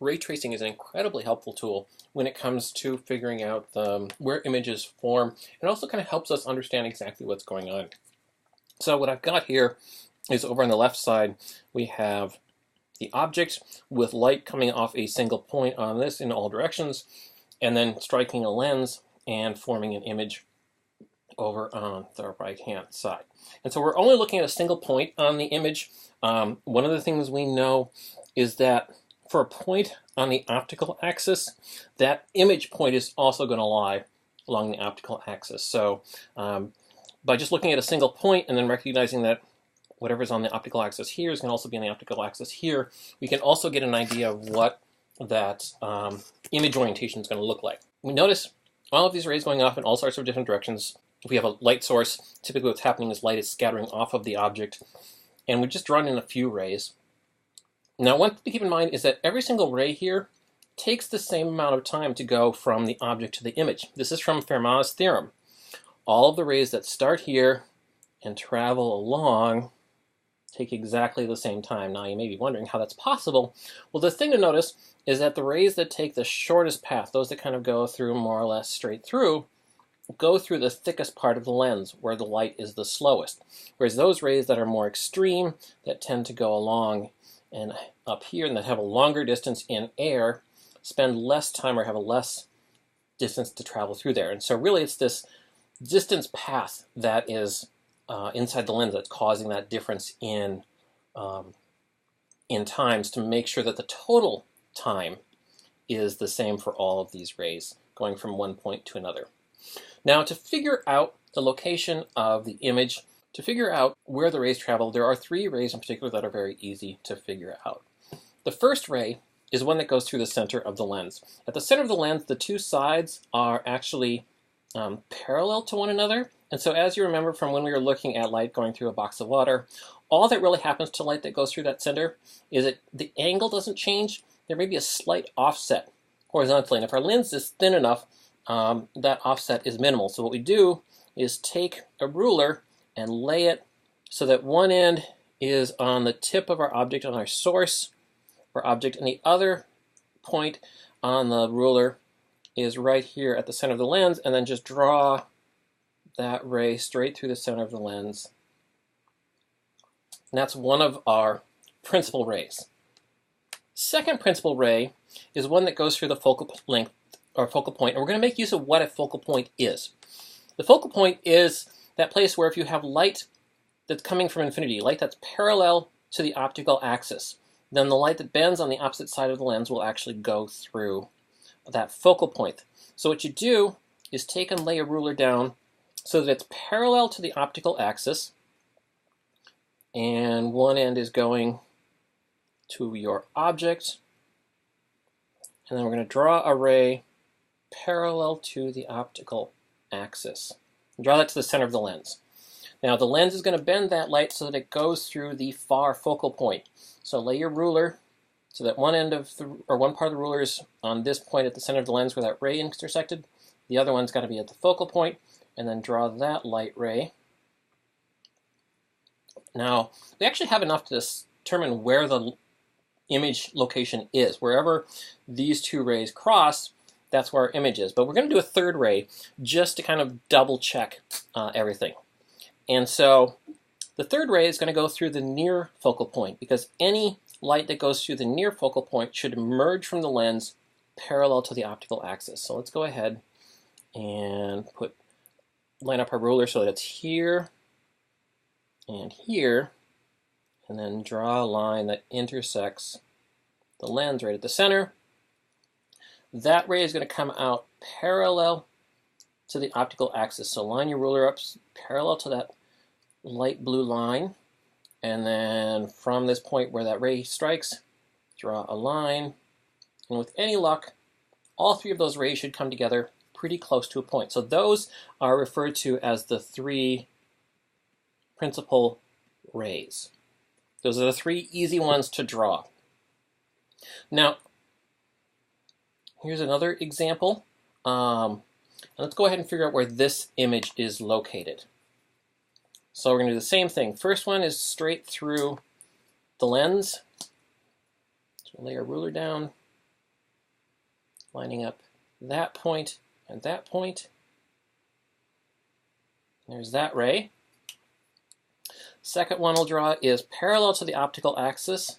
ray tracing is an incredibly helpful tool when it comes to figuring out where images form. It also kind of helps us understand exactly what's going on. So what I've got here is over on the left side, we have the object with light coming off a single point on this in all directions, and then striking a lens and forming an image over on the right-hand side. And so we're only looking at a single point on the image. One of the things we know is that for a point on the optical axis, that image point is also going to lie along the optical axis. So by just looking at a single point and then recognizing that whatever's on the optical axis here is going to also be on the optical axis here, we can also get an idea of what that image orientation is going to look like. We notice all of these rays going off in all sorts of different directions. If we have a light source, typically what's happening is light is scattering off of the object, and we've just drawn in a few rays. Now, one thing to keep in mind is that every single ray here takes the same amount of time to go from the object to the image. This is from Fermat's theorem. All of the rays that start here and travel along take exactly the same time. Now, you may be wondering how that's possible. Well, the thing to notice is that the rays that take the shortest path, those that kind of go through more or less straight through, go through the thickest part of the lens where the light is the slowest. Whereas those rays that are more extreme, that tend to go along and up here and that have a longer distance in air, spend less time or have a less distance to travel through there. And so really it's this distance path that is inside the lens that's causing that difference in times to make sure that the total time is the same for all of these rays going from one point to another. Now, to figure out the location of the image, to figure out where the rays travel, there are three rays in particular that are very easy to figure out. The first ray is one that goes through the center of the lens. At the center of the lens, the two sides are actually parallel to one another. And so as you remember from when we were looking at light going through a box of water, all that really happens to light that goes through that center is that the angle doesn't change. There may be a slight offset horizontally. And if our lens is thin enough, that offset is minimal. So what we do is take a ruler and lay it so that one end is on the tip of our object, on our source, our object, and the other point on the ruler is right here at the center of the lens, and then just draw that ray straight through the center of the lens. And that's one of our principal rays. Second principal ray is one that goes through the focal length or focal point, and we're going to make use of what a focal point is. The focal point is that place where if you have light that's coming from infinity, light that's parallel to the optical axis, then the light that bends on the opposite side of the lens will actually go through that focal point. So what you do is take and lay a ruler down so that it's parallel to the optical axis, and one end is going to your object, and then we're going to draw a ray parallel to the optical axis. Draw that to the center of the lens. Now the lens is going to bend that light so that it goes through the far focal point. So lay your ruler so that one end of one part of the ruler is on this point at the center of the lens where that ray intersected. The other one's got to be at the focal point, and then draw that light ray. Now we actually have enough to determine where the image location is. Wherever these two rays cross, that's where our image is. But we're going to do a third ray just to kind of double check everything. And so the third ray is going to go through the near focal point, because any light that goes through the near focal point should emerge from the lens parallel to the optical axis. So let's go ahead and line up our ruler so that it's here and here, and then draw a line that intersects the lens right at the center. That ray is going to come out parallel to the optical axis. So line your ruler up parallel to that light blue line, and then from this point where that ray strikes, draw a line, and with any luck, all three of those rays should come together pretty close to a point. So those are referred to as the three principal rays. Those are the three easy ones to draw. Now, here's another example. Let's go ahead and figure out where this image is located. So we're going to do the same thing. First one is straight through the lens. So lay our ruler down, lining up that point and that point. There's that ray. Second one I'll draw is parallel to the optical axis.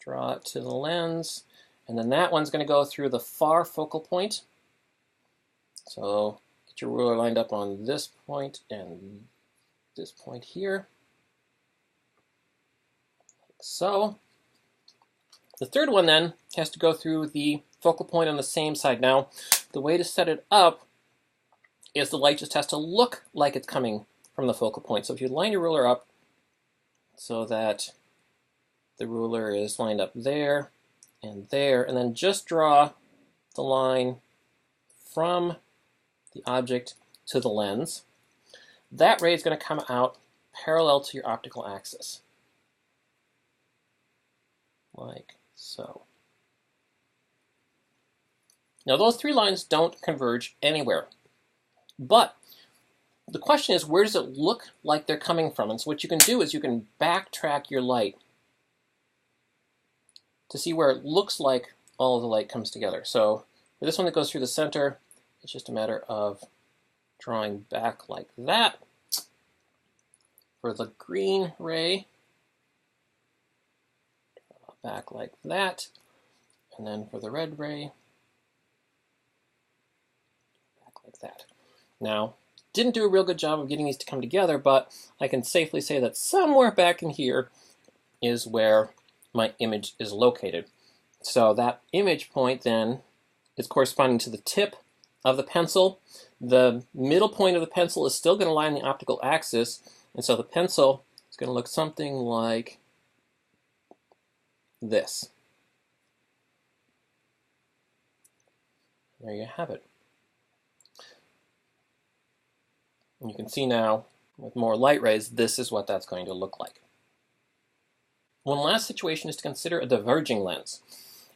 Draw it to the lens, and then that one's going to go through the far focal point. So get your ruler lined up on this point and this point here, like so. The third one then has to go through the focal point on the same side. Now, the way to set it up is the light just has to look like it's coming from the focal point. So if you line your ruler up so that the ruler is lined up there, and then just draw the line from the object to the lens, that ray is going to come out parallel to your optical axis, like so. Now those three lines don't converge anywhere, but the question is, where does it look like they're coming from? And so what you can do is you can backtrack your light to see where it looks like all of the light comes together. So for this one that goes through the center, it's just a matter of drawing back like that. For the green ray, draw back like that. And then for the red ray, back like that. Now, didn't do a real good job of getting these to come together, but I can safely say that somewhere back in here is where my image is located. So that image point then is corresponding to the tip of the pencil. The middle point of the pencil is still going to line the optical axis, and so the pencil is going to look something like this. There you have it. And you can see now, with more light rays, this is what that's going to look like. One last situation is to consider a diverging lens.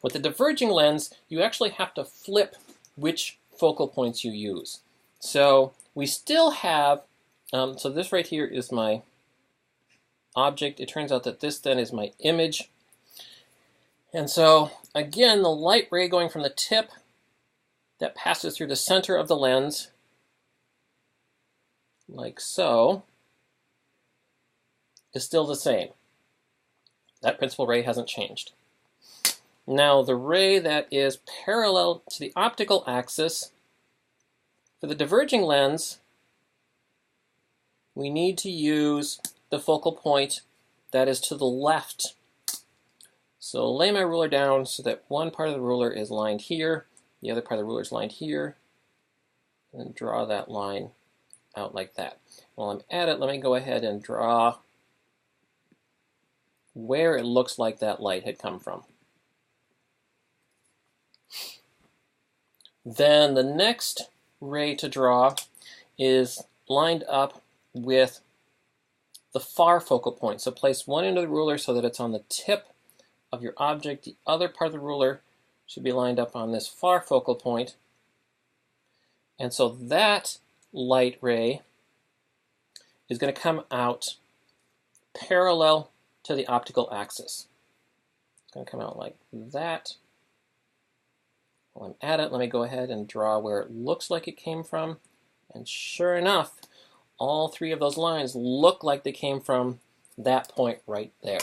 With the diverging lens, you actually have to flip which focal points you use. So we still have, so this right here is my object. It turns out that this then is my image. And so again, the light ray going from the tip that passes through the center of the lens, like so, is still the same. That principal ray hasn't changed. Now the ray that is parallel to the optical axis, for the diverging lens, we need to use the focal point that is to the left. So lay my ruler down so that one part of the ruler is lined here, the other part of the ruler is lined here, and draw that line out like that. While I'm at it, let me go ahead and draw where it looks like that light had come from. Then the next ray to draw is lined up with the far focal point. So place one end of the ruler so that it's on the tip of your object. The other part of the ruler should be lined up on this far focal point. And so that light ray is going to come out parallel to the optical axis. It's going to come out like that. While I'm at it, let me go ahead and draw where it looks like it came from. And sure enough, all three of those lines look like they came from that point right there.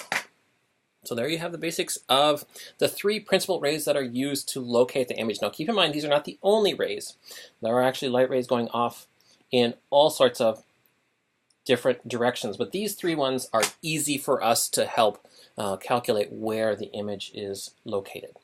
So there you have the basics of the three principal rays that are used to locate the image. Now keep in mind, these are not the only rays. There are actually light rays going off in all sorts of different directions, but these three ones are easy for us to help calculate where the image is located.